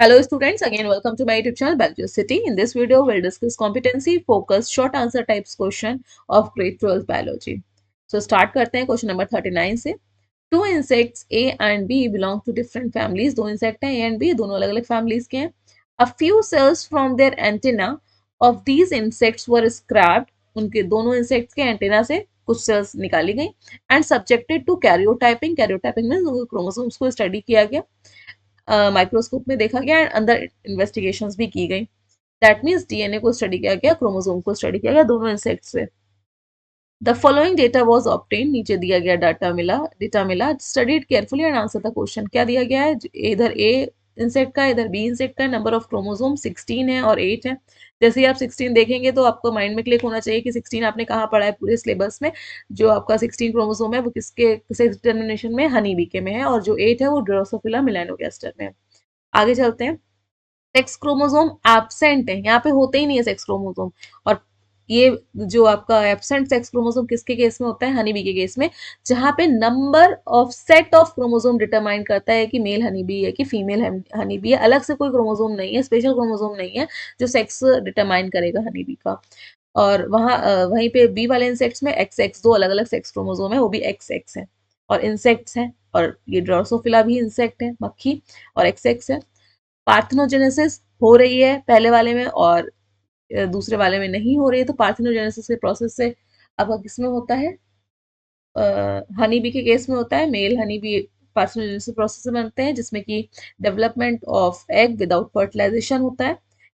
Hello students, again welcome to my YouTube channel Biology City. In this video, we'll discuss competency focused short answer types question of grade 12 biology. So start करते हैं question number 39 से. Two insects A and B belong to different families. दो insect हैं A and B, दोनों अलग अलग families के हैं. A few cells from their antenna of these insects were scrapped. उनके दोनों insects के antenna से कुछ cells निकाली गई and subjected to karyotyping. Karyotyping में chromosomes को study किया गया, माइक्रोस्कोप में देखा गया एंड अंदर इन्वेस्टिगेशंस भी की गई. दैट मीन्स डीएनए को स्टडी किया गया, क्रोमोसोम को स्टडी किया गया दोनों इंसेक्ट से. The following data was obtain, नीचे दिया गया डेटा मिला. Studied carefully and answer the question. क्या दिया गया है, इधर ए इंसेक्ट का इधर बी इंसेक्ट का. नंबर ऑफ क्रोमोसोम 16 है और 8 है. जैसे ही आप 16 देखेंगे तो आपको माइंड में क्लिक होना चाहिए कि 16 आपने कहाँ पढ़ा है पूरे सिलेबस में. जो आपका 16 क्रोमोसोम है वो किसके सेक्स डिटर्मिनेशन में, हनी बी के में है, और जो 8 है वो ड्रोसोफिला मेलानोगास्टर में है. आगे चलते हैं. सेक्स क्रोमोसोम एब्सेंट है, यहाँ पे होते ही नहीं है सेक्स क्रोमोसोम. और ये जो आपका एब्सेंट सेक्स क्रोमोसोम किसके केस में होता है, हनी बी के केस में, जहां पे number of set of chromosome determine करता है कि मेल हनी बी है कि फीमेल हनी बी है. अलग से कोई क्रोमोसोम नहीं है, स्पेशल क्रोमोसोम नहीं है जो सेक्स डिटरमाइन करेगा हनी बी का. और वहीं पे बी वाले इंसेक्ट्स में एक्स एक्स दो अलग अलग सेक्स क्रोमोसोम है, वो भी एक्स एक्स है और इंसेक्ट्स हैं. और ये ड्रोसोफिला भी इंसेक्ट है, मक्खी, और एक्स एक्स है. पार्थेनोजेनेसिस हो रही है पहले वाले में और दूसरे वाले में नहीं हो रही है. तो पार्थेनोजेनेसिस के प्रोसेस से अब किसमें होता है, हनी बी के केस में होता है. Male honey bee parthenogenesis process से बनते हैं जिसमें कि development of egg without fertilization होता है.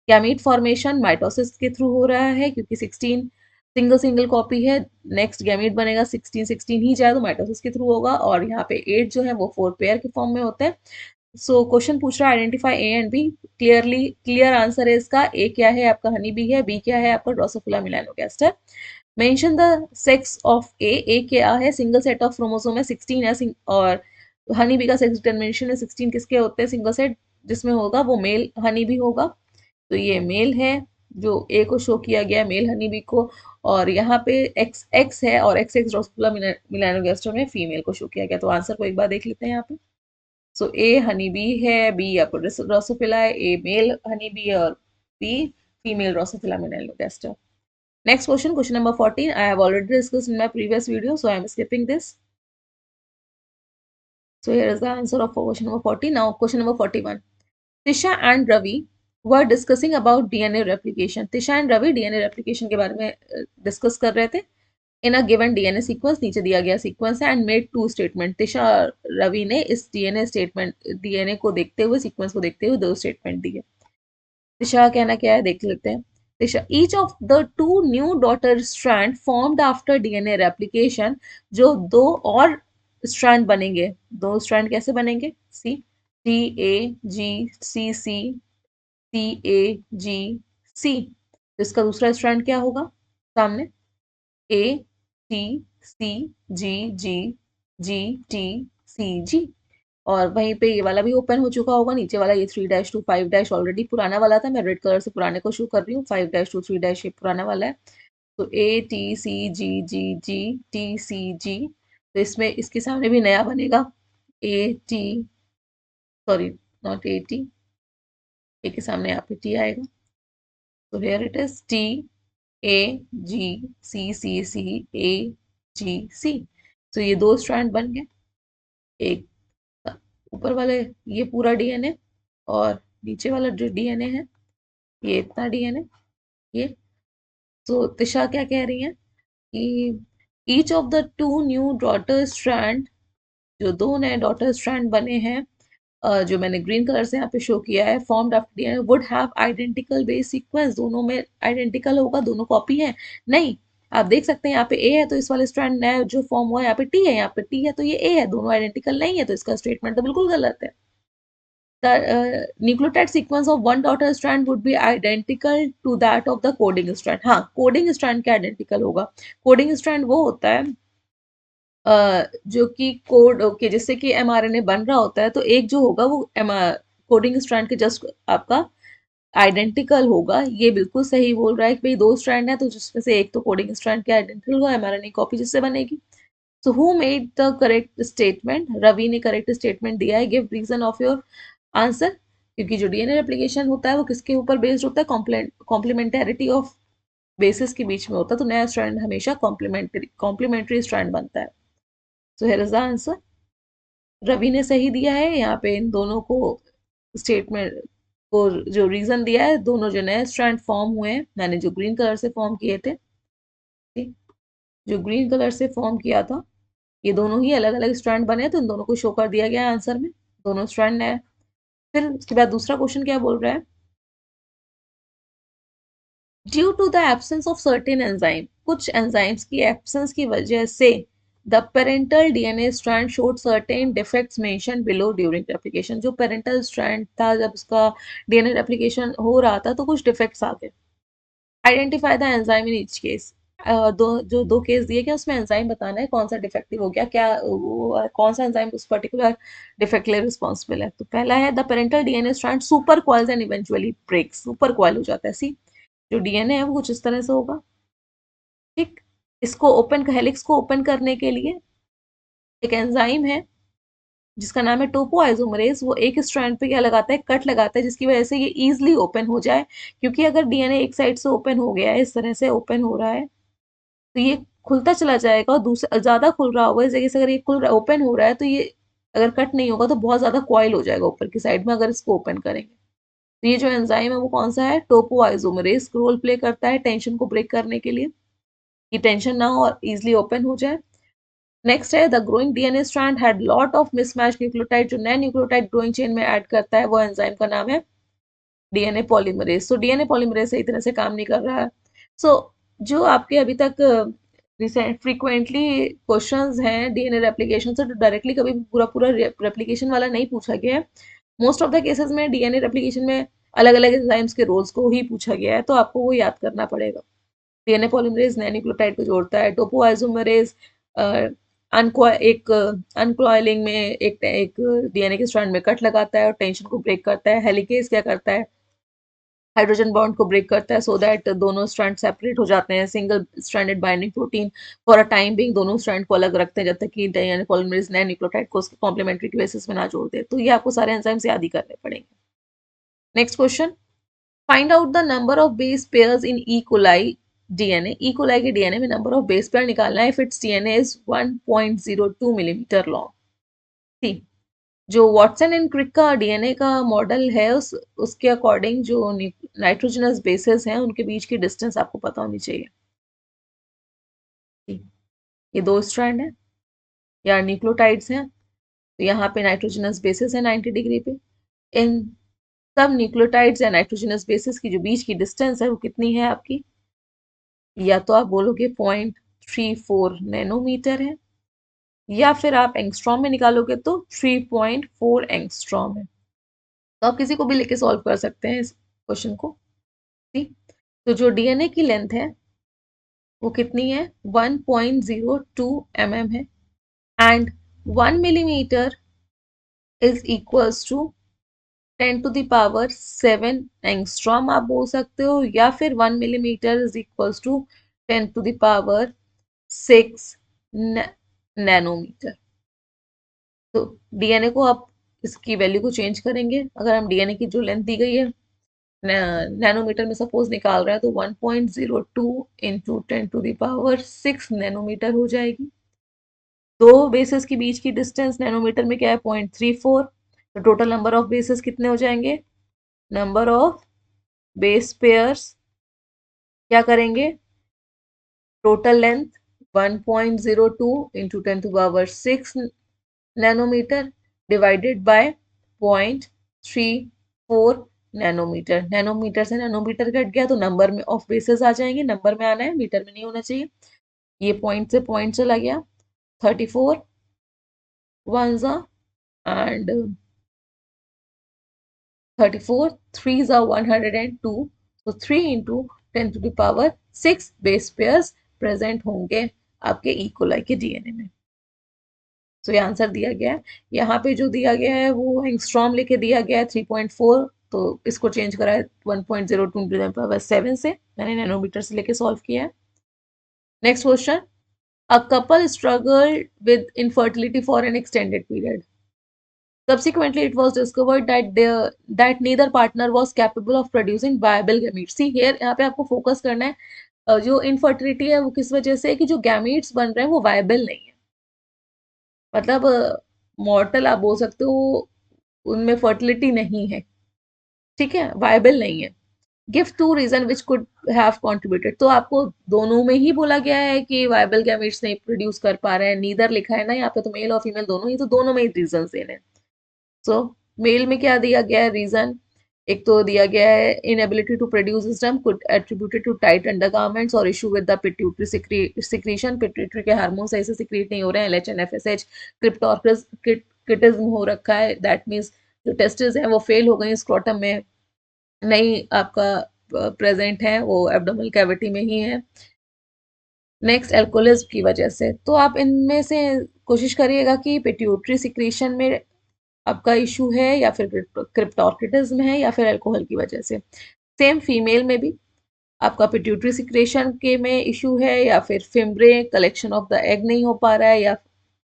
गैमीट फॉर्मेशन माइटोसिस के थ्रू हो रहा है क्योंकि 16 सिंगल सिंगल कॉपी है. नेक्स्ट गैमीट बनेगा 16 16 ही जाए तो माइटोसिस के थ्रू होगा. और यहाँ पे 8 जो है वो 4 पेयर के फॉर्म में होते हैं. सो क्वेश्चन पूछ रहा है identify A and B. Clear answer है इसका. ए क्या है आपका, हनी बी है. बी क्या है आपका, Drosophila melanogaster. Mention the sex of A. A क्या है, सिंगल सेट ऑफ क्रोमोसोम है 16 है. और हनी बी का सेक्स डिटरमिनेशन है 16 किसके होते हैं, सिंगल सेट जिसमें होगा वो मेल हनी बी होगा. तो ये मेल है जो ए को शो किया गया, मेल हनी बी को. और यहाँ पे एक्स एक्स है और एक्स एक्स ड्रोसोफिला मेलानोगास्टर में फीमेल को शो किया गया. तो आंसर को एक बार देख लेते हैं यहाँ पे. सो ए हनी बी है, बी आपको ड्रोसोफिला है, ए मेल हनी बी है और B female Drosophila melanogaster. Next question, question number 14. I have already discussed in my previous video, so I am skipping this. So here is the answer of question number 40. Now question number 41. Tisha and Ravi were discussing about DNA replication. Tisha and Ravi DNA replication के बारे में discuss कर रहे थे. In a given DNA sequence, नीचे दिया गया sequence है, and made two statement. Tisha Ravi ने इस DNA को देखते हुए, सीक्वेंस को देखते हुए दो स्टेटमेंट दिए. तिशा का कहना क्या है देख लेते हैं. Tisha, each of the two new daughter strand formed after DNA replication. जो दो और स्ट्रैंड बनेंगे, दो स्ट्रैंड कैसे बनेंगे, C T A G C C C A G C. तो इसका दूसरा स्ट्रैंड क्या होगा सामने, A T C ji ji G T C जी. और वहीं पे ये वाला भी ओपन हो चुका होगा. नीचे वाला ये 3 टू 5 ऑलरेडी पुराना वाला था, मैं रेड कलर से पुराने को शो कर रही हूँ. 5 टू 3 ये पुराना वाला है. तो A T C ji ji G T C जी. तो इसमें इसके सामने भी नया बनेगा, A T, sorry not A T, A के सामने यहाँ पे टी आएगा. तो here it is T A G C C C A G C. तो ये दो स्ट्रैंड बन गए. एक ऊपर वाले ये पूरा डीएनए और नीचे वाला जो डीएनए है ये इतना डीएनए ये. तो तिशा क्या कह रही है कि each of the two new daughter strand, जो दो नए डॉटर स्ट्रैंड बने हैं, जो मैंने ग्रीन कलर से यहाँ पे शो किया है, formed after DNA would have identical base sequence. दोनों में आइडेंटिकल होगा, दोनों कॉपी है. नहीं, आप देख सकते हैं यहाँ पे ए है तो इस वाले स्ट्रैंड नया जो फॉर्म हुआ है यहाँ पे टी है, यहाँ पे टी है तो ये ए है. दोनों आइडेंटिकल नहीं है तो इसका स्टेटमेंट तो बिल्कुल गलत है. The nucleotide sequence of one daughter strand would be identical to that of the coding strand. हाँ, coding strand क्या identical होगा, coding strand वो होता है जो कि कोड ओके जिससे कि एमआरएनए बन रहा होता है. तो एक जो होगा वो कोडिंग स्ट्रैंड के जस्ट आपका आइडेंटिकल होगा. ये बिल्कुल सही बोल रहा है कि भाई दो स्ट्रैंड है तो जिसमें से एक तो कोडिंग स्ट्रैंड के आइडेंटिकल होगा, एमआरएनए कॉपी जिससे बनेगी. So who made the correct statement, Ravi ने करेक्ट स्टेटमेंट दिया है. Give reason of your answer. क्योंकि जो डीएनए रेप्लिकेशन होता है वो किसके ऊपर बेस्ड होता है, कॉम्प्लीमेंटेरिटी ऑफ बेसिस के बीच में होता है, तो नया स्ट्रैंड हमेशा कॉम्प्लीमेंट्री स्ट्रैंड बनता है। So here is the answer. Ravi ने सही दिया है यहाँ पे, इन दोनों को स्टेटमेंट को जो रीजन दिया है, दोनों जो नए स्ट्रैंड फॉर्म हुए हैं, मैंने जो ग्रीन कलर से फॉर्म किए थे, जो ग्रीन कलर से फॉर्म किया था, ये दोनों ही अलग अलग स्ट्रैंड बने, तो इन दोनों को शो कर दिया गया है आंसर में, दोनों स्ट्रैंड नए। फिर उसके बाद दूसरा क्वेश्चन क्या बोल रहा है, due to the absence of certain enzyme, कुछ एंजाइम्स की एब्सेंस की वजह से the parental DNA strand showed certain defects mentioned below during replication. जो पेरेंटल स्ट्रैंड था जब उसका डीएनए रेप्लिकेशन हो रहा था तो कुछ डिफेक्ट्स आ गए। Identify the enzyme in each case. दो केस दिए गए, उसमें एंजाइम बताना है कौन सा डिफेक्टिव हो गया, क्या कौन सा एंजाइम उस पर्टिकुलर डिफेक्ट के लिए रिस्पॉन्सिबल है। तो पहला है the parental DNA strand super coils and eventually breaks, super coil हो जाता है। सी जो डीएनए है वो कुछ इस तरह से होगा, ठीक। इसको ओपन, हेलिक्स को ओपन करने के लिए एक एंजाइम है जिसका नाम है टोपोआइसोमरेज, वो एक स्ट्रैंड पे क्या लगाता है, कट लगाता है, जिसकी वजह से ये इजीली ओपन हो जाए। क्योंकि अगर डीएनए एक साइड से ओपन हो गया है, इस तरह से ओपन हो रहा है, तो ये खुलता चला जाएगा, और दूसरा ज्यादा खुल रहा होगा इस जगह से, अगर ये खुल ओपन हो रहा है तो ये अगर कट नहीं होगा तो बहुत ज्यादा कॉइल हो जाएगा ऊपर की साइड में अगर इसको ओपन करेंगे। तो ये जो एंजाइम है वो कौन सा है, टोपोआइसोमरेज रोल प्ले करता है टेंशन को ब्रेक करने के लिए, कि टेंशन ना हो और इजिली ओपन हो जाए। नेक्स्ट है the growing DNA strand had lot of mismatch nucleotide, जो नए न्यूक्लियोटाइड ग्रोइंग चेन में ऐड करता है वो एंजाइम का नाम है डीएनए पॉलीमरेज। तो डीएनए पॉलीमरेज सही तरह से काम नहीं कर रहा है। सो जो आपके अभी तक रिसेंट फ्रीक्वेंटली क्वेश्चंस हैं डीएनए रेप्लिकेशन से, तो डायरेक्टली कभी पूरा पूरा रेप्लिकेशन वाला नहीं पूछा गया है। मोस्ट ऑफ द केसेस में डीएनए रेप्लिकेशन में अलग अलग एंजाइम्स के रोल्स को ही पूछा गया है, तो आपको वो याद करना पड़ेगा। डीएनए पॉलीमरेज नए न्यूक्लियोटाइड को जोड़ता है, टोपोआइसोमरेज एक अनकॉइलिंग में एक डीएनए के स्ट्रैंड में कट लगाता है और टेंशन को ब्रेक करता है। हेलिकेज क्या करता है, हाइड्रोजन बॉन्ड को ब्रेक करता है, सो दैट दोनों स्ट्रैंड सेपरेट हो जाते हैं। Single stranded binding protein for a time being दोनों स्ट्रैंड को अलग रखते हैं जब तक कि डीएनए पॉलीमरेज नए न्यूक्लियोटाइड को उसके कॉम्प्लीमेंट्री के बेसिस में ना जोड़ दे। तो ये आपको सारे एंजाइम्स याद ही करने पड़ेंगे। Next question, find out the number of base pairs in E coli DNA. E coli के डीएनए में नंबर ऑफ बेस पेयर निकालना है if it's DNA is 1.02 millimetre long. ठीक, जो वॉटसन एंड क्रिक का डीएनए का मॉडल है उसके अकॉर्डिंग जो नाइट्रोजनस बेसेस हैं उनके बीच की डिस्टेंस आपको पता होनी चाहिए। ठीक, ये दो स्ट्रैंड है या न्यूक्लियोटाइड्स हैं, तो यहाँ पे नाइट्रोजनस बेसिस है 90 डिग्री पे। इन सब न्यूक्लियोटाइड्स या नाइट्रोजनस बेसिस की जो बीच की डिस्टेंस है वो कितनी है आपकी, या तो आप बोलोगे 0.34 नैनोमीटर है, या फिर आप एंगस्ट्रॉम में निकालोगे तो 3.4 एंगस्ट्रॉम है। तो आप किसी को भी लेके सॉल्व कर सकते हैं इस क्वेश्चन को। ठीक, तो जो डीएनए की लेंथ है वो कितनी है, 1.02 mm है, and 1 millimeter is equals to 10 to the power 7 angstrom आप बोल सकते हो, या फिर 1 millimeter is equals to 10 to the power 6 nanometer. तो डीएनए को आप इसकी वैल्यू को चेंज करेंगे, अगर हम डीएनए की जो लेंथ दी गई है नैनोमीटर में सपोज निकाल रहा है तो 1.02 into 10 to the power 6 nanometer हो जाएगी। दो बेसिस के बीच की डिस्टेंस नैनोमीटर में क्या है, 0.34। तो टोटल नंबर ऑफ बेसिस कितने हो जाएंगे, नंबर ऑफ बेस पेयर्स क्या करेंगे, total length 1.02 into 10 to power 6 nanometer divided by 0.34 nanometer. Nanometer से नैनोमीटर कट गया तो नंबर में ऑफ बेसिस आ जाएंगे, नंबर में आना है, मीटर में नहीं होना चाहिए। ये पॉइंट से पॉइंट चला गया, 34 वन ज़ा एंड 34 थ्री ज़ा 102, तो 3 into 10 to the power 6 base pairs present होंगे आपके ई कोलाई के डीएनए में। तो ये आंसर दिया गया है। यहाँ पे जो दिया गया है वो एंगस्ट्रॉम लेके दिया गया है 3.4, तो इसको चेंज करा है 1.02 7 से, मैंने नैनोमीटर से लेके सॉल्व किया है। Next question, a couple struggled with infertility for an extended period. Subsequently, it was discovered that neither partner was capable of producing viable gametes. See here, यहाँ पे आपको फोकस करना है जो इनफर्टिलिटी है वो किस वजह से है कि जो गैमीट्स बन रहे हैं वो वायबल नहीं है, मतलब मॉर्टल आप बोल सकते हो, उनमें फर्टिलिटी नहीं है, ठीक है, वायबल नहीं है। Give two reason which could have contributed, तो आपको दोनों में ही बोला गया है कि वायबल गैमेट्स नहीं प्रोड्यूस कर पा रहे हैं, नीदर लिखा है ना यहाँ पे, तो मेल और फीमेल दोनों ही, तो दोनों में ही रीजन देने हैं। सो मेल में क्या दिया गया है रीजन, एक तो दिया गया है inability to produce system could attributed to tight undergarments और issue with the pituitary secretion, pituitary के हार्मोन सही से सिक्रीट नहीं हो रहे हैं, एलएचएन एफएसएच क्रिप्टोर्किज्म हो रखा है, दैट मींस जो टेस्टिस हैं वो फेल हो गई, स्क्रोटम में नहीं आपका प्रेजेंट है, वो एब्डोमिनल कैविटी में ही है। नेक्स्ट एल्कोहलिज्म की वजह से, तो आप इनमें से कोशिश करिएगा कि पिट्यूटरी सिक्रीशन में आपका इशू है या फिर क्रिप्टोर्किटिज्म है या फिर अल्कोहल की वजह से। सेम फीमेल में भी आपका पिट्यूटरी सिक्रेशन के में इशू है या फिर fimbriae collection of the egg नहीं हो पा रहा है या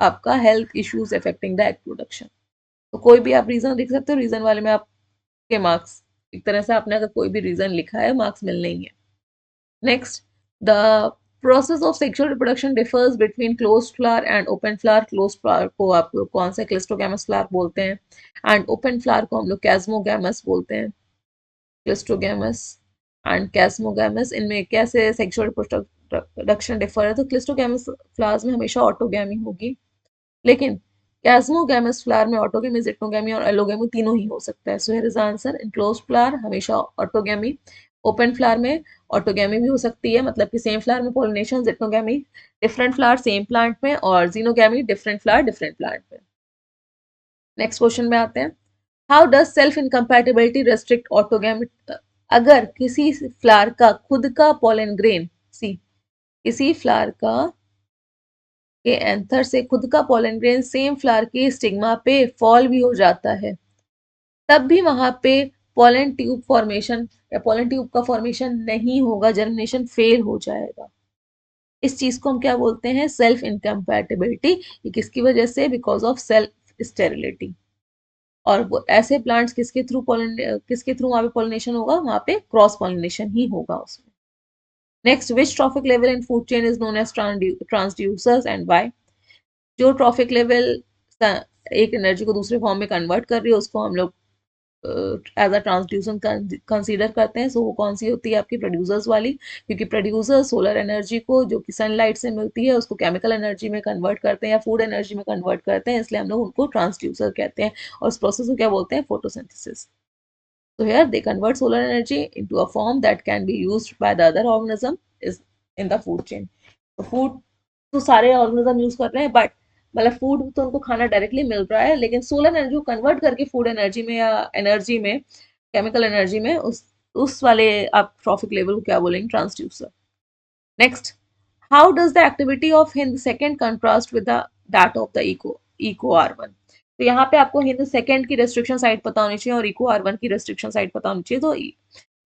आपका health issues affecting the egg production. तो कोई भी आप रीजन लिख सकते हो, रीजन वाले में आपके मार्क्स, एक तरह से आपने अगर कोई भी रीजन लिखा है मार्क्स मिलने ही है। Next, the process of sexual reproduction differs between closed flower and open flower. Closed flower को आप लोग कौन सा क्लिस्टोगैमस फ्लावर बोलते हैं, एंड ओपन फ्लावर को हम लोग कैस्मोगैमस बोलते हैं। क्लिस्टोगैमस एंड कैस्मोगैमस, इनमें कैसे सेक्सुअल रिप्रोडक्शन डिफर है, तो क्लिस्टोगैमस फ्लावर्स में हमेशा ऑटोगैमी होगी, लेकिन कैस्मोगैमस फ्लावर में ऑटोगैमी, जिक्नोगैमी और एलोगैमी तीनों ही हो सकता है। So here is answer, in closed flower हमेशा ऑटोगैमी, ओपन फ्लावर में ऑटोगैमी भी हो सकती है, मतलब कि सेम फ्लावर में pollination, geitonogamy different flower same plant में, और xenogamy different flower different plant में। नेक्स्ट क्वेश्चन में आते हैं, how does self incompatibility restrict autogamy. अगर किसी फ्लावर का खुद का पोलन ग्रेन, सी किसी फ्लावर का के एंथर से खुद का पोलन ग्रेन सेम फ्लावर के स्टिग्मा पे फॉल भी हो जाता है, तब भी वहां पे पोलन ट्यूब फॉर्मेशन या पोलन ट्यूब का फॉर्मेशन नहीं होगा, जर्मिनेशन फेल हो जाएगा। इस चीज को हम क्या बोलते हैं, सेल्फ इनकम्पैटिबिलिटी। ये किसकी वजह से, बिकॉज ऑफ सेल्फ स्टेरिलिटी। और वो ऐसे प्लांट्स किसके थ्रू वहां पे पॉलिनेशन होगा, वहां पे क्रॉस पॉलिनेशन ही होगा उसमें। Next, which trophic level in food chain is known as transducers and why. जो ट्रॉफिक लेवल एक एनर्जी को दूसरे फॉर्म में कन्वर्ट कर रही है उसको हम लोग एज अ ट्रांसड्यूसर कंसीडर करते हैं। सो वो कौन सी होती है, आपकी प्रोड्यूसर्स वाली, क्योंकि प्रोड्यूसर सोलर एनर्जी को जो कि सनलाइट से मिलती है उसको केमिकल एनर्जी में कन्वर्ट करते हैं या फूड एनर्जी में कन्वर्ट करते हैं, इसलिए हम लोग उनको ट्रांसड्यूसर कहते हैं, और इस प्रोसेस को क्या बोलते हैं, photosynthesis. So here they convert solar energy into a form that can be used by the other organism is in the food chain. तो फूड तो सारे ऑर्गेनिज्म यूज कर रहे हैं, बट मतलब फूड तो उनको खाना डायरेक्टली मिल रहा है, लेकिन सोलर एनर्जी को कन्वर्ट करके फूड एनर्जी में या एनर्जी में, केमिकल एनर्जी में, उस वाले आप ट्रॉफिक लेवल को क्या बोलेंगे, transducer. Next, how does the activity of Hind second contrast with that of the Eco R1। तो यहाँ पे आपको हिंद सेकेंड की रेस्ट्रिक्शन साइट पता होनी चाहिए और इको R1 की रेस्ट्रिक्शन साइट पता होनी चाहिए। तो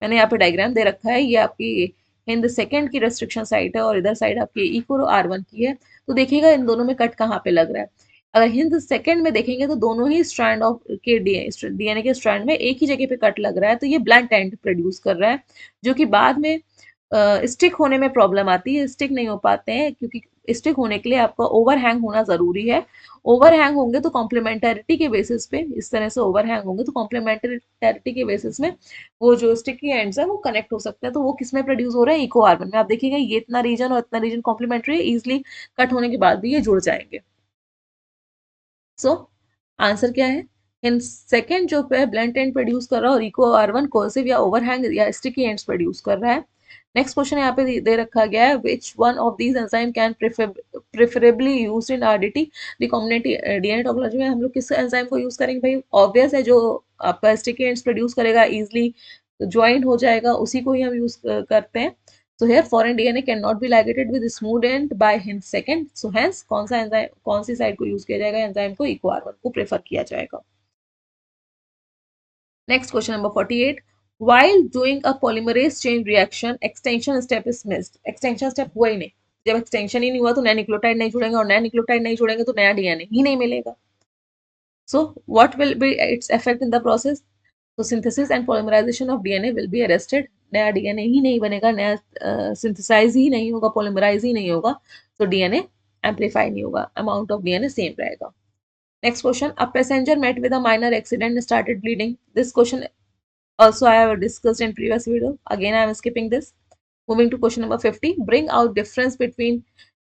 मैंने यहाँ पे डायग्राम दे रखा है, ये आपकी हिंद सेकेंड की रेस्ट्रिक्शन साइट है और इधर साइड आपकी इको R1 की है। तो देखिएगा इन दोनों में कट कहाँ पे लग रहा है। अगर हिंद सेकेंड में देखेंगे तो दोनों ही स्ट्रैंड ऑफ के डीएनए के स्ट्रैंड में एक ही जगह पे कट लग रहा है, तो ये ब्लंट एंड प्रोड्यूस कर रहा है, जो कि बाद में स्टिक होने में प्रॉब्लम आती है, स्टिक नहीं हो पाते हैं, क्योंकि स्टिक होने के लिए आपका ओवरहैंग होना जरूरी है। ओवरहैंग होंगे तो कॉम्प्लीमेंटरिटी के बेसिस पे, इस तरह से ओवरहैंग होंगे तो कॉम्प्लीमेंटरिटी के बेसिस में वो जो स्टिकी एंड्स है वो कनेक्ट हो सकते हैं। तो वो किसमें प्रोड्यूस हो रहा है, इको R1 में। आप देखिएगा ये इतना रीजन और इतना रीजन कॉम्प्लीमेंट्री है, इजिली कट होने के बाद भी ये जुड़ जाएंगे। सो आंसर क्या है, इन सेकेंड जो है ब्लंट एंड प्रोड्यूस कर रहा है और इको R1 कोर्सिव या ओवरहैंग या स्टिकी एंड्स प्रोड्यूस कर रहा है। नेक्स्ट क्वेश्चन यहाँ पे दे रखा गया है, which one of these enzyme can preferably used in RDT recombinant DNA topology में। हम लोग किस एंजाइम को यूज करेंगे भाई, ऑब्वियस है जो आपका स्टिकी एंड्स प्रोड्यूस करेगा, इजिली ज्वाइंट हो जाएगा, उसी को ही हम यूज करते हैं। So here foreign DNA cannot be ligated with smooth end by hence second. So hence कौन सा एंजाइम, कौन सी साइड को यूज किया जाएगा, एंजाइम को इको R1 को प्रेफर किया जाएगा। Next question number 48, while doing a polymerase chain reaction extension step is missed। Extension step हुआ ही नहीं, जब एक्सटेंशन ही नहीं हुआ तो नया न्यूक्लियोटाइड नहीं जुड़ेंगे, और नया न्यूक्लियोटाइड नहीं जुड़ेंगे तो नया डीएनए ही नहीं मिलेगा। So what will be its effect in the process? So synthesis and polymerization of DNA will be arrested. नया डीएनए ही नहीं बनेगा, नया सिंथेसाइज ही नहीं होगा, पॉलीमराइज ही नहीं होगा, तो डीएनए एम्पलीफाई नहीं होगा, अमाउंट ऑफ डीएनए सेम रहेगा. Next question. A passenger met with a minor accident and started bleeding. This question also I have discussed in previous video. Again, I am skipping this. Moving to question number 50. Bring out difference between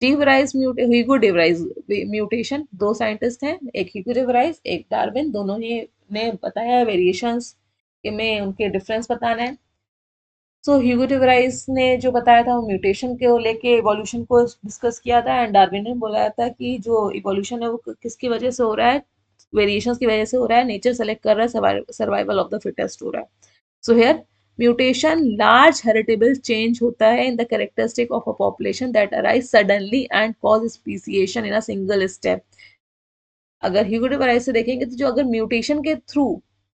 Hugo डिवराइज mutation. दो scientist हैं, एक ह्यूगो डिवराइज एक Darwin, दोनों ही ने बताया है variations के में उनके डिफरेंस बताना है. सो ह्यूगो डिवराइज ने जो बताया था वो म्यूटेशन को लेके इवोल्यूशन को डिस्कस किया था, एंड डार्विन ने बोला था कि जो इवोल्यूशन है वो किसकी वजह से हो रहा है, वेरिएशंस की वजह से हो रहा है, नेचर सेलेक्ट कर रहा है, सर्वाइवल ऑफ द फिटेस्ट हो रहा है. So here mutation large heritable change होता है in the characteristic of a population that arise suddenly and cause speciation in a single step. अगर ह्यूगो डिवराइज से देखेंगे तो जो अगर म्यूटेशन के थ्रू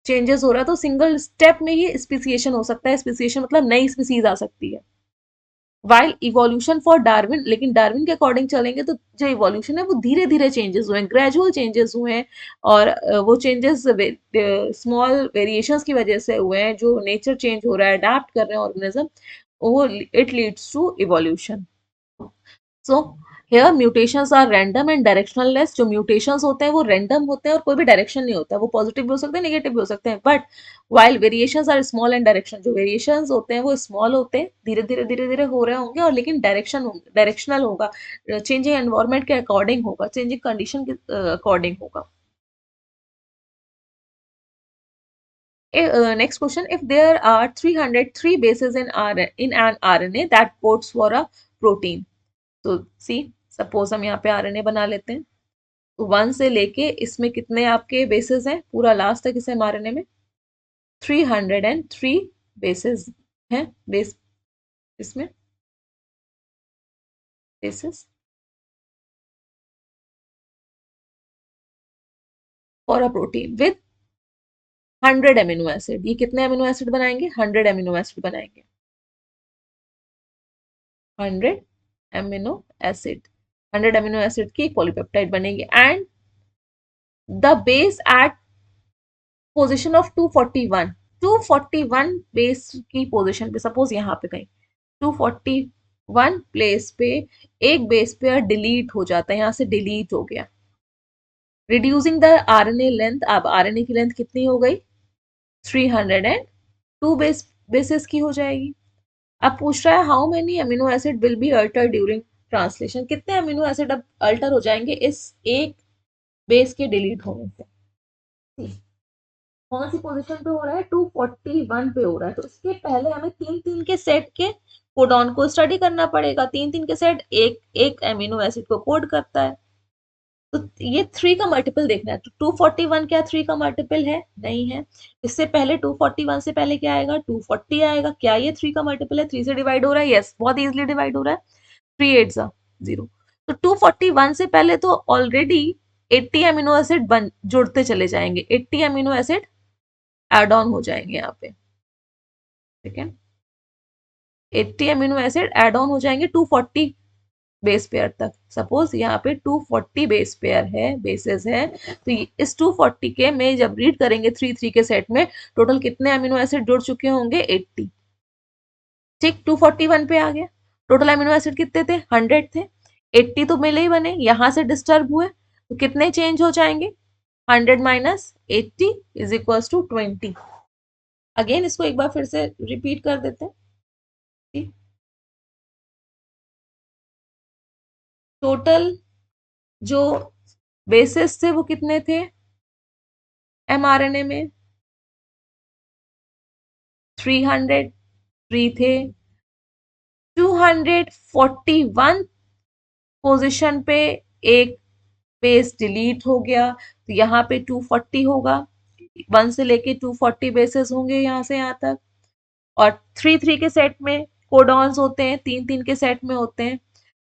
चेंजेस हो रहा है तो सिंगल स्टेप में ही स्पीसिएशन हो सकता है. स्पीसिएशन मतलब नई स्पीसीज आ सकती है. वाइल इवोल्यूशन फॉर डार्विन, लेकिन डार्विन के अकॉर्डिंग चलेंगे तो जो इवोल्यूशन है वो धीरे धीरे चेंजेस हुए हैं, ग्रेजुअल चेंजेस हुए हैं, और वो चेंजेस स्मॉल वेरिएशंस की वजह से हुए हैं. जो नेचर चेंज हो रहा है, अडेप्ट कर रहे हैं ऑर्गेनिज्म, वो it leads to evolution. So here mutations are random and directionless. जो म्यूटेशंस होते हैं वो रैंडम होते हैं और कोई भी डायरेक्शन नहीं होता है, वो पॉजिटिव भी हो सकते हैं, नेगेटिव भी हो सकते हैं. But while variations are small and direction, जो वेरिएशंस होते हैं वो स्मॉल होते हैं, धीरे धीरे हो रहे होंगे, और लेकिन डायरेक्शनल होगा, चेंजिंग एनवायरनमेंट के अकॉर्डिंग होगा, चेंजिंग कंडीशन के अकॉर्डिंग होगा. Next question. If there are 303 bases in an RNA that codes for a protein. तो सी सपोज हम यहाँ पे आरएनए बना लेते हैं, तो 1 से लेके इसमें कितने आपके बेसिस हैं, पूरा लास्ट तक इसे आरएनए में 303 बेसिस हैं. बेस इसमें basis for a protein with 100 amino acid. ये कितने अमीनो एसिड बनाएंगे, 100 अमीनो एसिड बनाएंगे, 100 अमीनो एसिड, 100 अमीनो एसिड की पॉलीपेप्टाइड बनेगी. And the base at position of 241, 241 base की पोजीशन पे, सपोज यहाँ पे कहीं 241 प्लेस पे एक बेस पेयर डिलीट हो जाता है, यहाँ से डिलीट हो गया, रिड्यूसिंग द आरएनए लेंथ. अब आरएनए की लेंथ कितनी हो गई, 302 बेसिस की हो जाएगी. अब पूछ रहा है how many amino acid will be alter during translation. कितने अमीनो एसिड अब अल्टर हो जाएंगे इस एक बेस के डिलीट होने से. कौन सी पोजीशन पे हो रहा है, 241 पे हो रहा है, तो इसके पहले हमें तीन तीन के सेट के कोडॉन को स्टडी करना पड़ेगा. तीन तीन के सेट एक एक एमिनो एसिड को कोड करता है, तो ये 3 का मल्टीपल देखना है. तो 241 क्या 3 का मल्टीपल है, नहीं है. इससे पहले 241 से पहले क्या आएगा, 240 आएगा. क्या ये 3 का मल्टीपल है, 3 से डिवाइड हो रहा है, यस, बहुत इजीली डिवाइड हो रहा है, 3 8 0. तो 241 से पहले तो ऑलरेडी 80 अमीनो एसिड बन जुड़ते चले जाएंगे, 80 अमीनो एसिड एड ऑन हो जाएंगे यहाँ पे, ठीक है. 80 अमीनो एसिड एड ऑन हो जाएंगे 240 बेस पेयर तक. सपोज यहाँ पे 240 बेस पेयर है, बेसेस है, तो इस 240 के में जब रीड करेंगे 3 के सेट में टोटल कितने अमीनो एसिड जुड़ चुके होंगे, 80. ठीक, 241 पे आ गया. टोटल अमीनो एसिड कितने थे, 100 थे, 80 तो मिले ही बने, यहाँ से डिस्टर्ब हुए तो कितने चेंज हो जाएंगे, 100 minus 80 is equal to 20. Again इसको एक बार फिर से रिपीट कर देते हैं. टोटल जो बेसिस थे वो कितने थे एमआरएनए में, 303 थे. 241 पोजीशन पे एक बेस डिलीट हो गया, तो यहाँ पे 240 होगा, 1 से लेके 240 बेसिस होंगे यहाँ से यहाँ तक. और 3 के सेट में कोडॉन्स होते हैं, 3 के सेट में होते हैं.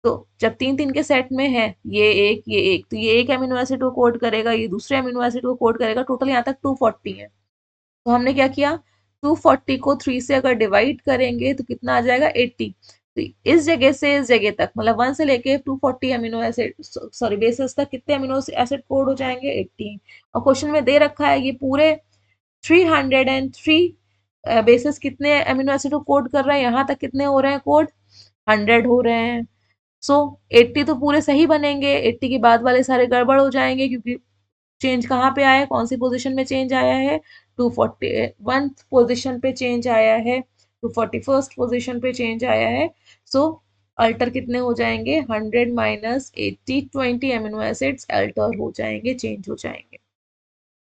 तो जब 3 के सेट में है ये एक, तो ये एक अमीनो एसिड को कोड करेगा, ये दूसरे अमीनो एसिड को कोड करेगा, टोटल यहाँ तक 240 है. तो हमने क्या किया, 240 को 3 से अगर डिवाइड करेंगे तो कितना आ जाएगा, 80. तो इस जगह से इस जगह तक मतलब 1 से लेके 240 अमीनो एसिड सॉरी बेसिस तक कितने अमीनो एसिड कोड हो जाएंगे 18। और क्वेश्चन में दे रखा है ये पूरे 303 बेसिस कितने अमीनो एसिड को कोड कर रहे हैं, यहाँ तक कितने हो रहे हैं कोड 100 हो रहे हैं। सो 80 तो पूरे सही बनेंगे, 80 के बाद वाले सारे गड़बड़ हो जाएंगे क्योंकि चेंज कहाँ पे आया है, कौन सी पोजीशन में चेंज आया है, 241 पोजीशन पे चेंज आया है, 241st पोजीशन पे चेंज आया है। सो अल्टर कितने हो जाएंगे 100 माइनस 80 20 अमीनो एसिड्स अल्टर हो जाएंगे, चेंज हो जाएंगे।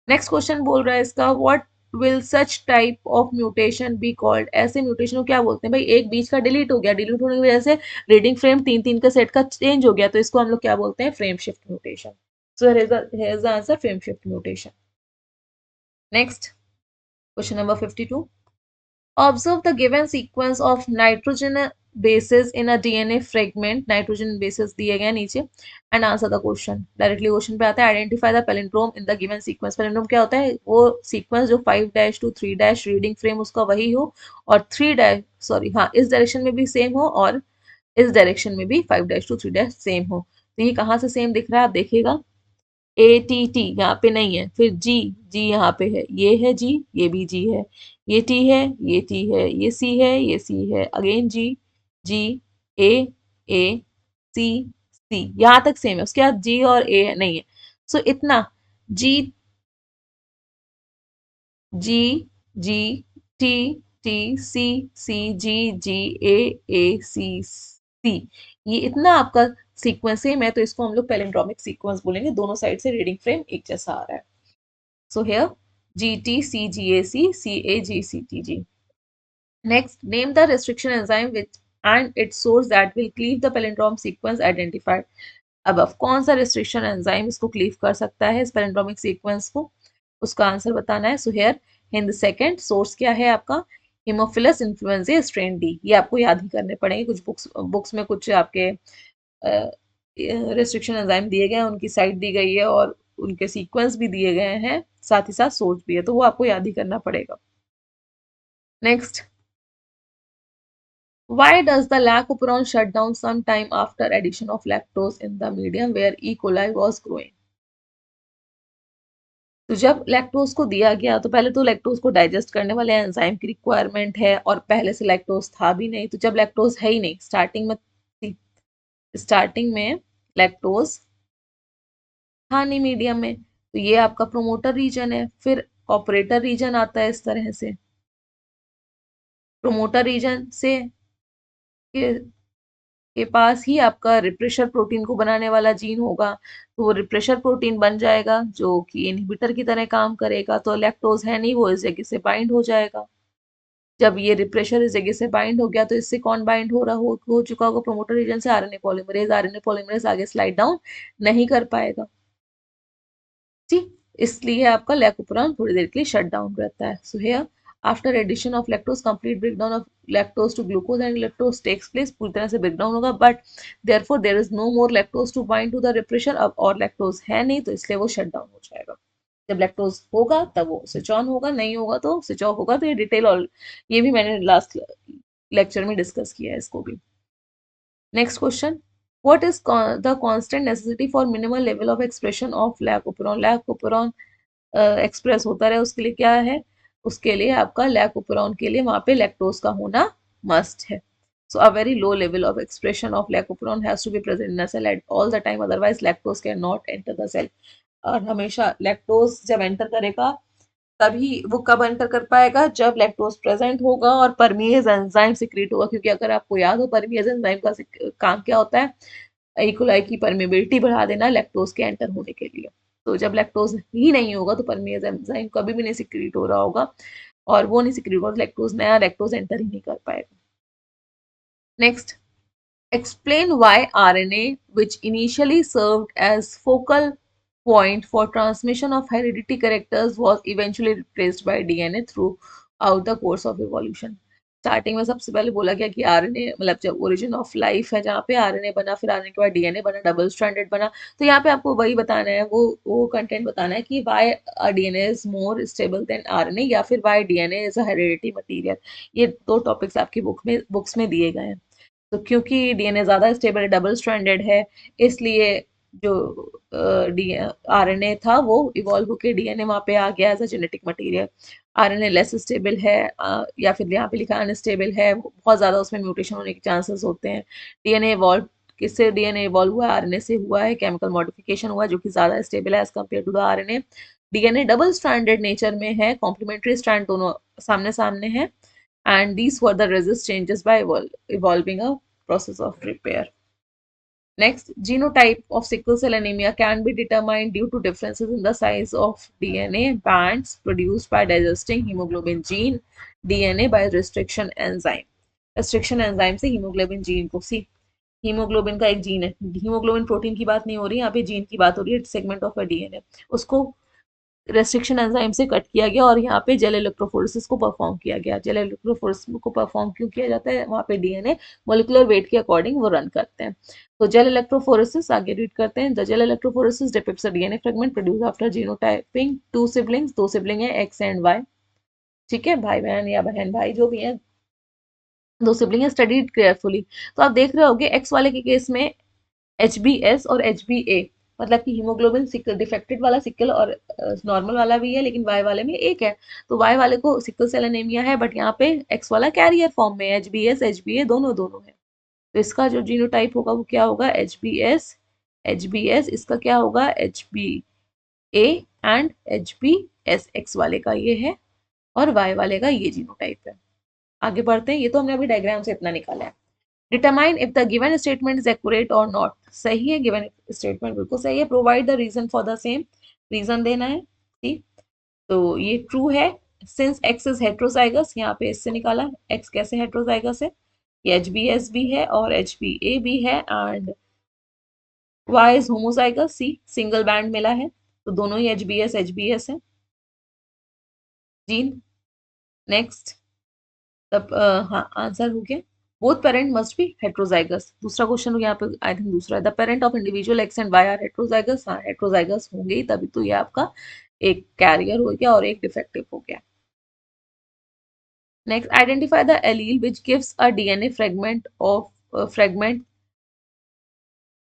नेक्स्ट क्वेश्चन बोल रहा है इसका what will such type of mutation be called, ऐसे म्यूटेशन को क्या बोलते हैं भाई, एक बीच का डिलीट हो गया, डिलीट होने की वजह से रीडिंग फ्रेम तीन तीन का सेट का चेंज हो गया, तो इसको हम लोग क्या बोलते हैं frame shift mutation. So here is the answer frame shift mutation. Next question number 52, observe the given sequence of nitrogen bases in a DNA fragment, nitrogen bases दिए गए नीचे, and answer the question। Directly question पे आता है identify the palindrome in the given sequence। palindrome क्या होता है, वो सीक्वेंस जो 5 to 3 रीडिंग फ्रेम उसका वही हो और 3 सॉरी हाँ इस डायरेक्शन में भी सेम हो और इस डायरेक्शन में भी 5 to 3 सेम हो। तो ये कहाँ से सेम दिख रहा है आप देखिएगा, ए टी टी यहाँ पे नहीं है, फिर जी जी यहाँ पे है, ये है जी, ये भी जी है, ये टी है, ये टी है, ये सी है, ये सी है, अगेन जी जी ए ए सी सी, यहाँ तक सेम है, उसके बाद जी और ए नहीं है। सो इतना जी जी जी टी टी सी सी जी जी ए ए सी सी, ये इतना आपका सीक्वेंस सेम है, तो इसको हम लोग पैलिंड्रोमिक सीक्वेंस बोलेंगे, दोनों साइड से रीडिंग फ्रेम एक जैसा आ रहा है। So here GTCGAC CAGCTG. Next, name the restriction enzyme with and its source that will cleave the palindrome sequence identified above। कौन सा restriction enzyme इसको cleave कर सकता है इस palindromic sequence को, उसका आंसर बताना है। So here in the second source क्या है आपका Haemophilus influenzae strain D, ये आपको याद ही करने पड़ेंगे, कुछ बुक्स में कुछ आपके रेस्ट्रिक्शन एंजाइम दिए गए हैं, उनकी साइट दी गई है और उनके सीक्वेंस भी दिए गए हैं, साथ ही साथ सोर्स भी है, तो वो आपको याद ही करना पड़ेगा। Next, why does the lactoperon shut down some time after addition of lactose in the medium where E. coli was growing? तो जब लैक्टोज को दिया गया तो पहले तो लैक्टोज को डाइजेस्ट करने वाले एंजाइम की रिक्वायरमेंट है और पहले से लैक्टोज था भी नहीं, तो जब लैक्टोज है ही नहीं, स्टार्टिंग में लैक्टोज था नहीं मीडियम में, तो ये आपका प्रोमोटर रीजन है, फिर ऑपरेटर रीजन आता है इस तरह से, प्रोमोटर रीजन से के, के पास ही आपका रिप्रेशर प्रोटीन को बनाने वाला जीन होगा, तो वो रिप्रेशर प्रोटीन बन जाएगा जो कि इनहिबिटर की तरह काम करेगा, तो लैक्टोज है नहीं वो इस जगह से बाइंड हो जाएगा। जब ये रिप्रेशर इस जगह से बाइंड हो गया तो इससे कौन बाइंड हो रहा हो चुका होगा प्रोमोटर रीजन से आरएनए पॉलीमरेज आगे स्लाइड डाउन नहीं कर पाएगा। ठीक, इसलिए आपका लैकोपुरान थोड़ी देर के लिए शट डाउन रहता है। So here after addition of lactose complete breakdown of lactose to glucose and lactose takes place, पूरी तरह से ब्रेकडाउन होगा, but therefore there is no more lactose to bind to the repressor, अब और lactose है नहीं तो इसलिए वो शट डाउन हो जाएगा। जब लैक्टोज होगा तब वो स्विच ऑन होगा, नहीं होगा तो स्विच ऑफ होगा। तो ये डिटेल और ये भी मैंने लास्ट लेक्चर में डिस्कस किया है इसको भी। Next question, what is the constant necessity for minimal level of expression of lactoperon? lactoperon express होता रहे उसके लिए क्या है, उसके लिए आपका लैकोपेरॉन के लिए वहां पे लैक्टोज का होना मस्ट है। So a very low level of expression of lac operon has to be present in the cell at all the time, otherwise lactose can not enter the cell. और हमेशा लैक्टोज जब एंटर करेगा तभी वो कब एंटर कर पाएगा, जब लैक्टोज प्रेजेंट होगा और परमिएज एंजाइम सिक्रीट होगा, क्योंकि अगर आपको याद हो परमिएज एंजाइम का काम क्या होता है, इकोलाई की परमेबिलिटी बढ़ा देना लैक्टोज के एंटर होने के लिए। तो जब लैक्टोज ही नहीं होगा तो परमेज एंजाइम कभी भी नहीं सिक्रीट हो रहा होगा, और वो नहीं सिक्रीट होगा तो लैक्टोज नया लैक्टोज एंटर ही नहीं कर पाएगा। Next, explain why RNA, which initially served as focal point for transmission of heredity characters, was eventually replaced by DNA throughout the course of evolution। Starting में सबसे पहले बोला गया कि आरएनए मतलब जब ओरिजिन ऑफ लाइफ है जहाँ पे आरएनए बना, फिर आरएनए के बाद डीएनए बना, डबल स्ट्रैंडेड बना, तो यहाँ पे आपको वही बताना है, वो कंटेंट बताना है कि why DNA is more stable than RNA, या फिर why DNA is a heredity material. ये दो टॉपिक्स आपकी बुक्स में दिए गए हैं। तो क्योंकि डीएनए ज्यादा स्टेबल डबल स्ट्रैंडेड है, इसलिए जो आरएनए था वो इवॉल्व होकर डीएनए वहां पे आ गया as a genetic material. RNA less stable है, या फिर यहाँ पे लिखा अनस्टेबल है, बहुत ज्यादा उसमें म्यूटेशन होने के चांसेस होते हैं। डीएनए इवॉल्व किससे डीएनए इवॉल्व हुआ? आरएनए से हुआ है, केमिकल मॉडिफिकेशन हुआ जो कि ज्यादा स्टेबल है as compare to the RNA. DNA double stranded nature में है, कॉम्प्लीमेंट्री स्ट्रैंड दोनों सामने सामने है, and these were the resist changes by evolving a process of repair. Next, genotype of sickle cell anemia can be determined due to differences in the size of DNA bands produced by digesting hemoglobin gene DNA by restriction enzyme. Restriction enzyme से hemoglobin gene को सी haemoglobin का एक gene है, haemoglobin protein की बात नहीं हो रही, यहाँ पे जीन की बात हो रही है, सेगमेंट ऑफ अ डीएनए, उसको रेस्ट्रिक्शन एंजाइम से कट किया गया और यहाँ पे जेल इलेक्ट्रोफोरेसिस को परफॉर्म किया गया। जेल इलेक्ट्रोफोरेसिस को परफॉर्म क्यों किया जाता है? वहाँ पे डीएनए मोलिकुलर वेट के अकॉर्डिंग वो रन करते हैं। तो जेल इलेक्ट्रोफोरेसिस आगे रीड करते हैं। The gel electrophoresis depicts a DNA fragment produce after genotyping to siblings, दो सिबलिंग है एक्स एंड वाई, ठीक है, भाई बहन या बहन भाई जो भी है, दो सिबलिंग है, स्टडीड केयरफुली। तो आप देख रहे होगे एक्स वाले के केस में HbS और HbA, मतलब कि हीमोग्लोबिन सिकल डिफेक्टेड वाला सिकल और नॉर्मल वाला भी है, लेकिन वाई वाले में एक है। तो वाई वाले को सिकल सेल एनीमिया है, बट यहाँ पे एक्स वाला कैरियर फॉर्म में HbS HbA दोनों दोनों है। तो इसका जो जीनोटाइप होगा वो क्या होगा? HbS इसका क्या होगा? HbA एंड HbS, एक्स वाले का ये है और वाई वाले का ये जीनोटाइप है। आगे बढ़ते हैं, ये तो हमने अभी डायग्राम से इतना निकाला है। Determine if the given statement is accurate और नॉट, सही है, गिवन स्टेटमेंट बिल्कुल सही है। Provide the reason for the same, reason देना है, ठीक। तो ये ट्रू है सिंस एक्स इज हेट्रोजाइगस, यहाँ पे इससे निकाला एक्स कैसे हेट्रोजाइगस है, ये HbS भी है और HbA भी है, and Y is homozygous, C single band मिला है, तो दोनों ही HbS है। जीन नेक्स्ट, तब हाँ आंसर हो गया। Both parent must be heterozygous, दूसरा क्वेश्चन यहाँ पे आई थिंक दूसरा है, the parent of individual X and Y are heterozygous, हाँ हेट्रोजाइगस होंगे ही, तभी तो ये आपका एक कैरियर हो गया और एक डिफेक्टिव हो गया। Next, identify the allele which gives a DNA fragment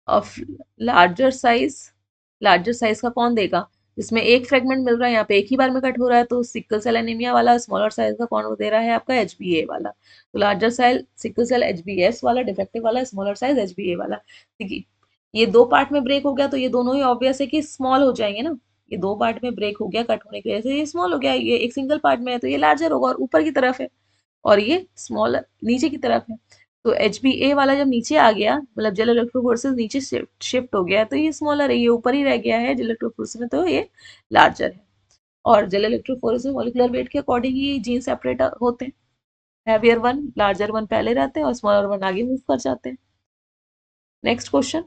of larger size का कौन देगा? जिसमें एक फ्रेगमेंट मिल रहा है, यहाँ पे एक ही बार में कट हो रहा है, तो सिकल सेल एनीमिया वाला स्मॉलर साइज का कौन दे रहा है? आपका HbA वाला। तो larger size sickle cell HbS वाला, डिफेक्टिव वाला स्मॉलर साइज HbA वाला। देखिए ये दो पार्ट में ब्रेक हो गया, तो ये दोनों ही ऑब्वियस है कि स्मॉल हो जाएंगे ना, ये दो पार्ट में ब्रेक हो गया कट होने की वजह से, ये स्मॉल हो गया, ये एक सिंगल पार्ट में है तो ये लार्जर होगा और ऊपर की तरफ है, और ये स्मॉल नीचे की तरफ है। तो HbA वाला जब नीचे आ गया, मतलब जेल इलेक्ट्रोफोरेसिस नीचे शिफ्ट हो गया, तो ये स्मॉलर है, ये ऊपर ही रह गया है जेल इलेक्ट्रोफोरेसिस में, तो ये लार्जर है। और जेल इलेक्ट्रोफोरेसिस मॉलिक्यूलर वेट के अकॉर्डिंग ही जीन सेपरेट होते हैं, हैवियर वन लार्जर वन पहले रहते हैं और स्मॉलर वन आगे मूव कर जाते हैं। Next question,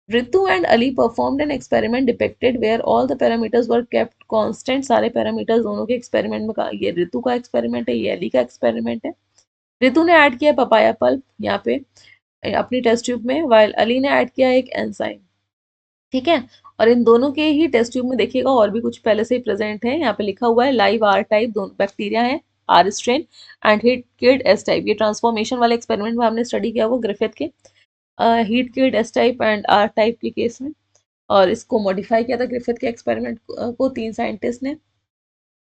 Ritu and Ali performed an experiment depicted where all the parameters were kept constant, सारे पैरामीटर्स दोनों के एक्सपेरिमेंट में का, ये ऋतु का एक्सपेरिमेंट है, ये अली का एक्सपेरिमेंट है। ऋतु ने ऐड किया पपाया पल्प यहाँ पे अपनी टेस्ट ट्यूब में, वाइल अली ने ऐड किया एक एंजाइम, ठीक है। और इन दोनों के ही टेस्ट ट्यूब में देखिएगा और भी कुछ पहले से ही प्रेजेंट है, यहाँ पे लिखा हुआ है लाइव आर टाइप दोनों बैक्टीरिया है, R strain and heat killed S type. ये ट्रांसफॉर्मेशन वाले एक्सपेरिमेंट में हमने स्टडी किया वो ग्रिफिथ के heat killed S type and R type के केस में, और इसको मॉडिफाई किया था ग्रिफिथ के एक्सपेरिमेंट को तीन साइंटिस्ट ने,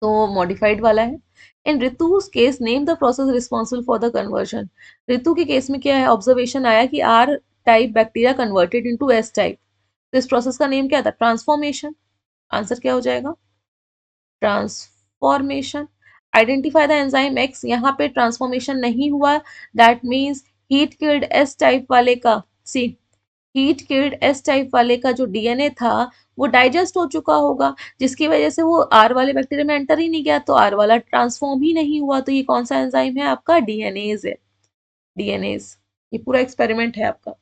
तो मॉडिफाइड वाला है। In Ritu's case name the process responsible for the conversion. Ritu के केस में क्या है, ऑब्जर्वेशन आया कि R type bacteria converted into S type, तो इस प्रोसेस का नेम क्या था? ट्रांसफॉर्मेशन। आंसर क्या हो जाएगा? Transformation. Identify the enzyme x, यहाँ पे ट्रांसफॉर्मेशन नहीं हुआ, that means heat killed S type वाले का, सी हीट किल्ड एस टाइप वाले का जो डीएनए था वो डाइजेस्ट हो चुका होगा, जिसकी वजह से वो आर वाले बैक्टीरिया में एंटर ही नहीं गया, तो आर वाला ट्रांसफॉर्म ही नहीं हुआ, तो ये कौन सा एंजाइम है? आपका डीएनएज है, डीएनएज। ये पूरा एक्सपेरिमेंट है आपका,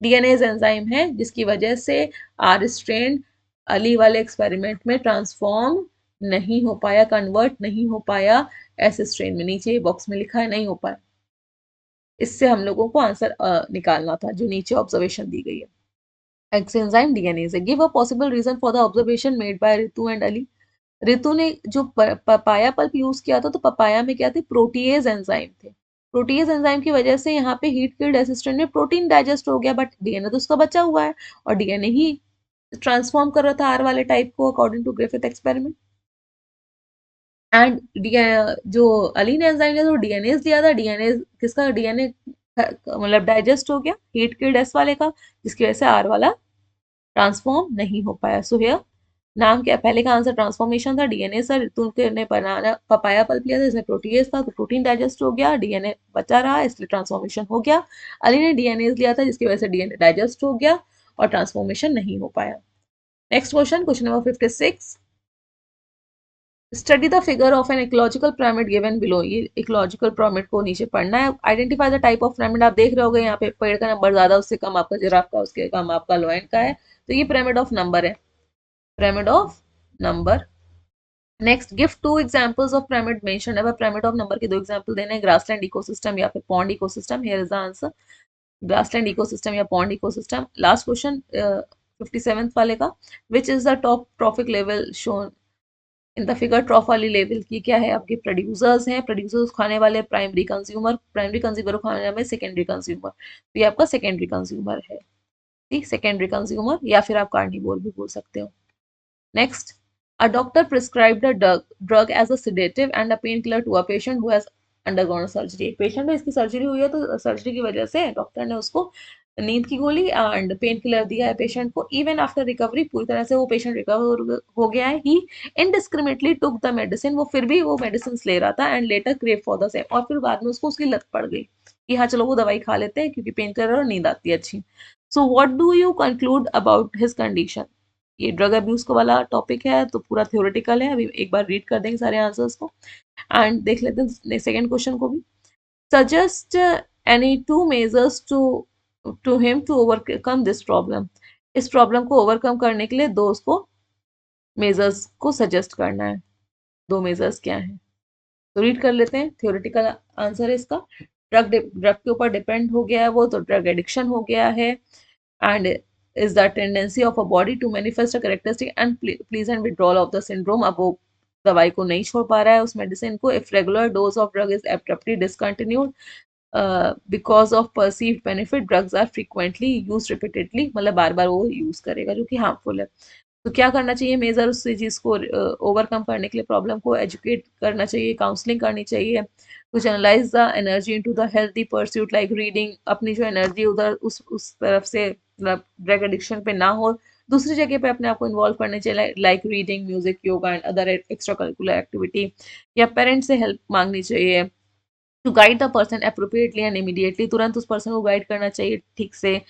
डीएनएज एंजाइम है जिसकी वजह से आर स्ट्रेन अली वाले एक्सपेरिमेंट में ट्रांसफॉर्म नहीं हो पाया, कन्वर्ट नहीं हो पाया एस स्ट्रेन में, नीचे बॉक्स में लिखा है नहीं हो पाया। इससे हम लोगों को आंसर निकालना था जो नीचे ऑब्जर्वेशन दी गई है। X enzyme DNase. Give a possible reason for the observation made by Ritu and Ali. Ritu ने जो पपाया पल्प यूज किया था, तो पपाया में क्या थे? प्रोटीएज एंजाइम थे, प्रोटीज एंजाइम की वजह से यहाँ पे हीट किल्ड असिस्टेंट में प्रोटीन डाइजेस्ट हो गया, बट डीएनए तो उसका बचा हुआ है और डीएनए ही ट्रांसफॉर्म कर रहा था आर वाले टाइप को according to Griffith experiment. And जो अलीन एंजाइम ने जो डीएनए दिया था, डीएनए किसका, डीएनए मतलब डाइजेस्ट हो गया हीट किल्ड एस वाले का, जिसकी वजह से आर वाला ट्रांसफॉर्म नहीं हो पाया। सो हियर नाम क्या, पहले का आंसर ट्रांसफॉर्मेशन था, डीएनए सर ऋतु ने बनाना पपाया पल्प लिया था, इसमें प्रोटीएज था तो प्रोटीन डाइजेस्ट हो गया, डीएनए बचा रहा इसलिए ट्रांसफॉर्मेशन हो गया। अली ने डीएनए लिया था जिसकी वजह से डीएनए डाइजेस्ट हो गया और ट्रांसफॉर्मेशन नहीं हो पाया। Next question, question number 56, study the figure of an ecological pyramid given below. ये इकोलॉजिकल पिरामिड को नीचे पढ़ना है। Identify the type of pyramid, आप देख रहे होगे यहाँ पे पेड़ का नंबर ज्यादा उससे कम आपका जिराफ का, उसके कम आपका लोएंट का है, तो ये पिरामिड ऑफ नंबर है, pyramid of number. Next, give two examples of pyramid mention. अब पिरामिड ऑफ नंबर के दो एग्जांपल देने हैं, ग्रासलैंड इकोसिस्टम या फिर pond ecosystem. Here is the answer, grassland ecosystem या pond ecosystem. Last question 57th वाले का, which is the top trophic level shown in the figure. ट्रॉफ वाली लेवल की क्या है, आपके प्रोड्यूसर्स हैं, प्रोड्यूसर्स खाने वाले प्राइमरी कंज्यूमर, प्राइमरी कंज्यूमर खाने वाले सेकेंडरी कंज्यूमर, तो ये आपका सेकेंडरी कंज्यूमर है, ठीक, सेकेंडरी कंज्यूमर या फिर आप कार्निवोर भी बोल सकते हो। Next, a doctor prescribed a drug as a sedative and a painkiller to a patient who has undergone surgery। एक पेशेंट है, इसकी सर्जरी हुई है तो सर्जरी की वजह से डॉक्टर ने उसको नींद की गोली एंड पेन किलर दिया है पेशेंट को। इवन आफ्टर रिकवरी, पूरी तरह से वो पेशेंट रिकवर हो गया है, ही इनडिस्क्रिमिनेटली टुक द मेडिसिन, वो फिर भी वो मेडिसिन ले रहा था and later crave for the same, और फिर बाद में उसको उसकी लत पड़ गई कि हाँ चलो वो दवाई खा लेते हैं क्योंकि पेन किलर और नींद आती है अच्छी। So what do you conclude about his condition. ये ड्रग अब्यूज को वाला टॉपिक है तो पूरा थ्योरेटिकल है, अभी एक बार रीड कर देंगे सारे आंसर्स को एंड देख लेते हैं सेकंड क्वेश्चन को भी। Suggest any two measures to him to overcome this problem. इस प्रॉब्लम को ओवरकम करने के लिए दो उसको मेजर्स को सजेस्ट करना है, दो मेजर्स क्या है, तो रीड कर लेते हैं। थ्योरेटिकल आंसर है इसका, ड्रग ड्रग के ऊपर डिपेंड हो गया है वो, तो ड्रग एडिक्शन हो गया है, and is the tendency of a body to manifest a characteristic and pleasant withdrawal of the syndrome। अब वो दवाई को नहीं छोड़ पा रहा है उस मेडिसिन को। if regular dose of drug is abruptly discontinued because of perceived benefit, drugs are frequently used repeatedly, मतलब बार बार वो यूज करेगा जो कि हार्मफुल है। तो क्या करना चाहिए मेजर उस चीज को ओवरकम करने के लिए, प्रॉब्लम को एजुकेट करना चाहिए, काउंसलिंग करनी चाहिए, to channelise the energy into the healthy pursuit like reading, अपनी जो एनर्जी उधर उस तरफ से मतलब ड्रग एडिक्शन पे ना हो, दूसरी जगह पे अपने आप को इन्वॉल्व करने चाहिए, like reading, music, yoga and other extra curricular activity, या पेरेंट्स से हेल्प मांगनी चाहिए, to guide the person appropriately and immediately, तुरंत उस पर्सन को गाइड करना चाहिए ठीक से,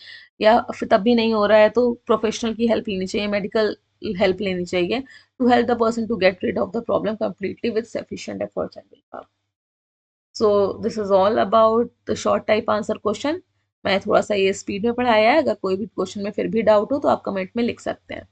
या फिर तब भी नहीं हो रहा है तो प्रोफेशनल की हेल्प लेनी चाहिए, मेडिकल हेल्प लेनी चाहिए, to help the person to get rid of the problem completely with sufficient efforts and willpower। So this is all about the short type answer question। मैं थोड़ा सा ये स्पीड में पढ़ाया है, अगर कोई भी क्वेश्चन में फिर भी डाउट हो तो आप कमेंट में लिख सकते हैं।